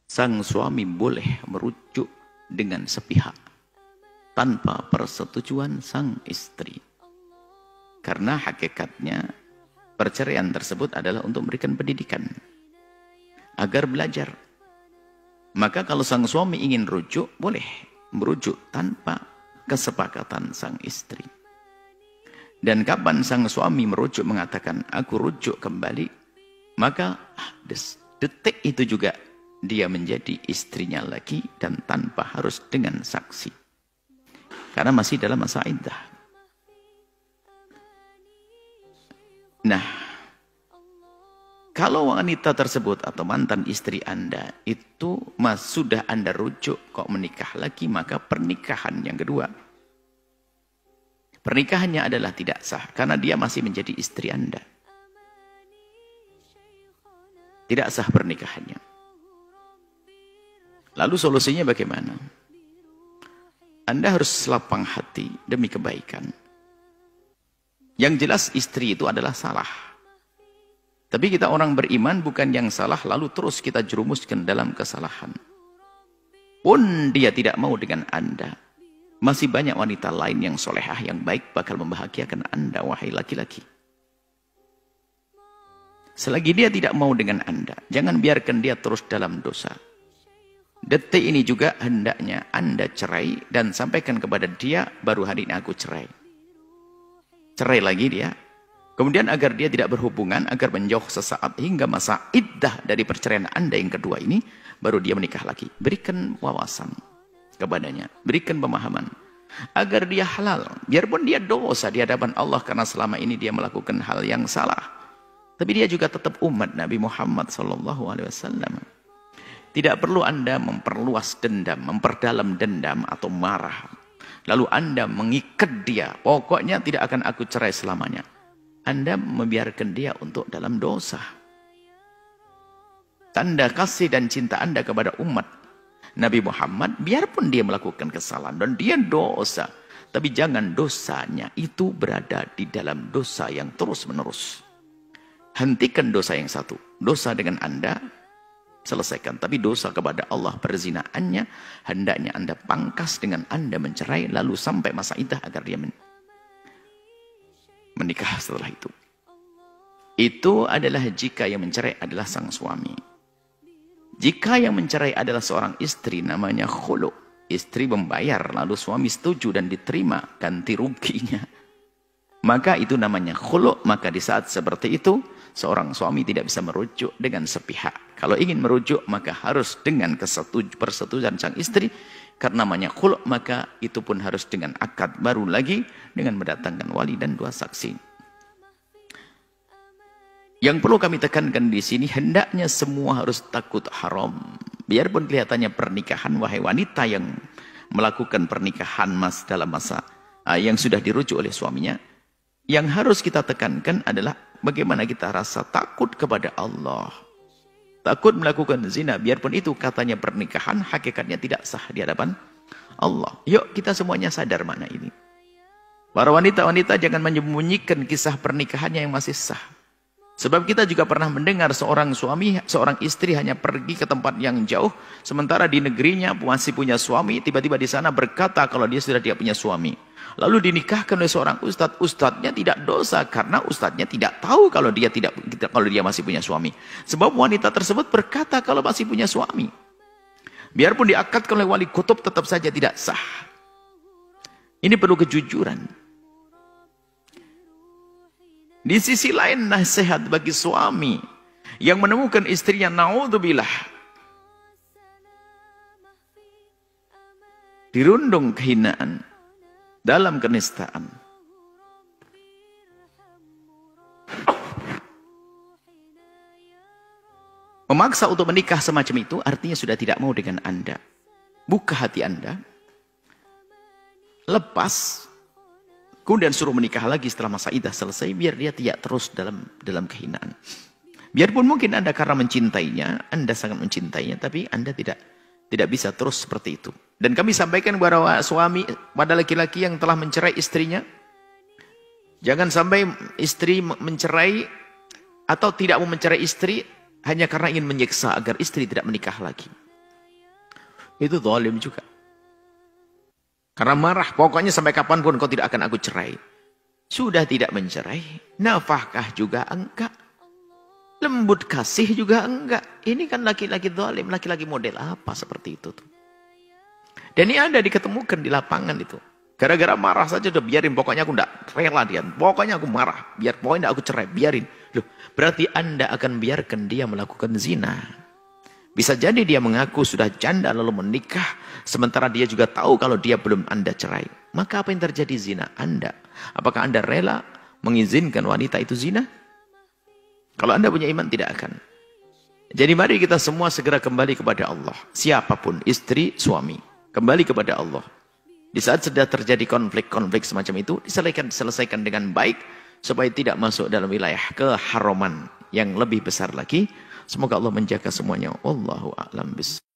sang suami boleh merujuk dengan sepihak tanpa persetujuan sang istri. Karena hakikatnya perceraian tersebut adalah untuk memberikan pendidikan agar belajar. Maka kalau sang suami ingin rujuk, boleh merujuk tanpa kesepakatan sang istri. Dan kapan sang suami merujuk mengatakan, aku rujuk kembali, maka detik itu juga dia menjadi istrinya lagi dan tanpa harus dengan saksi. Karena masih dalam masa iddah. Nah, kalau wanita tersebut atau mantan istri Anda itu sudah Anda rujuk kok menikah lagi, maka pernikahan yang kedua, pernikahannya adalah tidak sah karena dia masih menjadi istri Anda. Tidak sah pernikahannya. Lalu solusinya bagaimana? Anda harus lapang hati demi kebaikan. Yang jelas istri itu adalah salah. Tapi kita orang beriman bukan yang salah lalu terus kita jerumuskan dalam kesalahan. Pun dia tidak mau dengan Anda. Masih banyak wanita lain yang solehah, yang baik bakal membahagiakan Anda, wahai laki-laki. Selagi dia tidak mau dengan Anda, jangan biarkan dia terus dalam dosa. Detik ini juga hendaknya Anda cerai dan sampaikan kepada dia, baru hari ini aku cerai. Cerai lagi dia. Kemudian agar dia tidak berhubungan, agar menjauh sesaat hingga masa iddah dari perceraian Anda yang kedua ini, baru dia menikah lagi. Berikan wawasan kepadanya, berikan pemahaman. Agar dia halal, biarpun dia dosa di hadapan Allah karena selama ini dia melakukan hal yang salah. Tapi dia juga tetap umat Nabi Muhammad SAW. Tidak perlu Anda memperluas dendam, memperdalam dendam atau marah. Lalu Anda mengikat dia, pokoknya tidak akan aku cerai selamanya. Anda membiarkan dia untuk dalam dosa. Tanda kasih dan cinta Anda kepada umat Nabi Muhammad, biarpun dia melakukan kesalahan dan dia dosa, tapi jangan dosanya itu berada di dalam dosa yang terus-menerus. Hentikan dosa yang satu, dosa dengan Anda, selesaikan. Tapi dosa kepada Allah, perzinaannya, hendaknya Anda pangkas dengan Anda mencerai, lalu sampai masa iddah agar dia menikah setelah itu. Itu adalah jika yang mencerai adalah sang suami. Jika yang mencerai adalah seorang istri, namanya khulu. Istri membayar, lalu suami setuju dan diterima ganti ruginya. Maka itu namanya khulu. Maka di saat seperti itu, seorang suami tidak bisa merujuk dengan sepihak. Kalau ingin merujuk, maka harus dengan persetujuan sang istri. Karena namanya khulu', maka itu pun harus dengan akad baru lagi, dengan mendatangkan wali dan dua saksi. Yang perlu kami tekankan di sini, hendaknya semua harus takut haram. Biarpun kelihatannya pernikahan, wahai wanita yang melakukan pernikahan dalam masa yang sudah dirujuk oleh suaminya, yang harus kita tekankan adalah bagaimana kita rasa takut kepada Allah. Takut melakukan zina, biarpun itu katanya pernikahan, hakikatnya tidak sah di hadapan Allah. Yuk kita semuanya sadar mana ini. Para wanita-wanita jangan menyembunyikan kisah pernikahannya yang masih sah. Sebab kita juga pernah mendengar seorang suami, seorang istri hanya pergi ke tempat yang jauh, sementara di negerinya masih punya suami, tiba-tiba di sana berkata kalau dia sudah tidak punya suami. Lalu dinikahkan oleh seorang ustadz, ustadznya tidak dosa karena ustadznya tidak tahu kalau dia masih punya suami. Sebab wanita tersebut berkata kalau masih punya suami. Biarpun diakadkan oleh wali kutub tetap saja tidak sah. Ini perlu kejujuran. Di sisi lain nasihat bagi suami yang menemukan istrinya naudzubillah dirundung kehinaan dalam kenistaan. Memaksa untuk menikah semacam itu artinya sudah tidak mau dengan Anda. Buka hati Anda. Lepas. Kemudian suruh menikah lagi setelah masa iddah selesai. Biar dia tidak terus dalam kehinaan. Biarpun mungkin Anda karena mencintainya. Anda sangat mencintainya. Tapi Anda tidak bisa terus seperti itu. Dan kami sampaikan kepada suami, pada laki-laki yang telah mencerai istrinya. Jangan sampai istri mencerai atau tidak mau mencerai istri hanya karena ingin menyiksa agar istri tidak menikah lagi. Itu zalim juga. Karena marah, pokoknya sampai kapanpun kau tidak akan aku cerai. Sudah tidak mencerai, nafkah juga enggak. Lembut kasih juga enggak. Ini kan laki-laki zalim, laki-laki model apa seperti itu tuh. Dan ini ada diketemukan di lapangan itu. Gara-gara marah saja udah biarin, pokoknya aku enggak rela dia. Pokoknya aku marah, pokoknya aku cerai, biarin. Loh, berarti Anda akan biarkan dia melakukan zina. Bisa jadi dia mengaku sudah janda lalu menikah, sementara dia juga tahu kalau dia belum Anda cerai. Maka apa yang terjadi zina Anda? Apakah Anda rela mengizinkan wanita itu zina? Kalau Anda punya iman tidak akan. Jadi mari kita semua segera kembali kepada Allah. Siapapun, istri, suami, kembali kepada Allah. Di saat sudah terjadi konflik-konflik semacam itu, diselesaikan dengan baik, supaya tidak masuk dalam wilayah keharaman yang lebih besar lagi. Semoga Allah menjaga semuanya. Wallahu a'lam bishawab.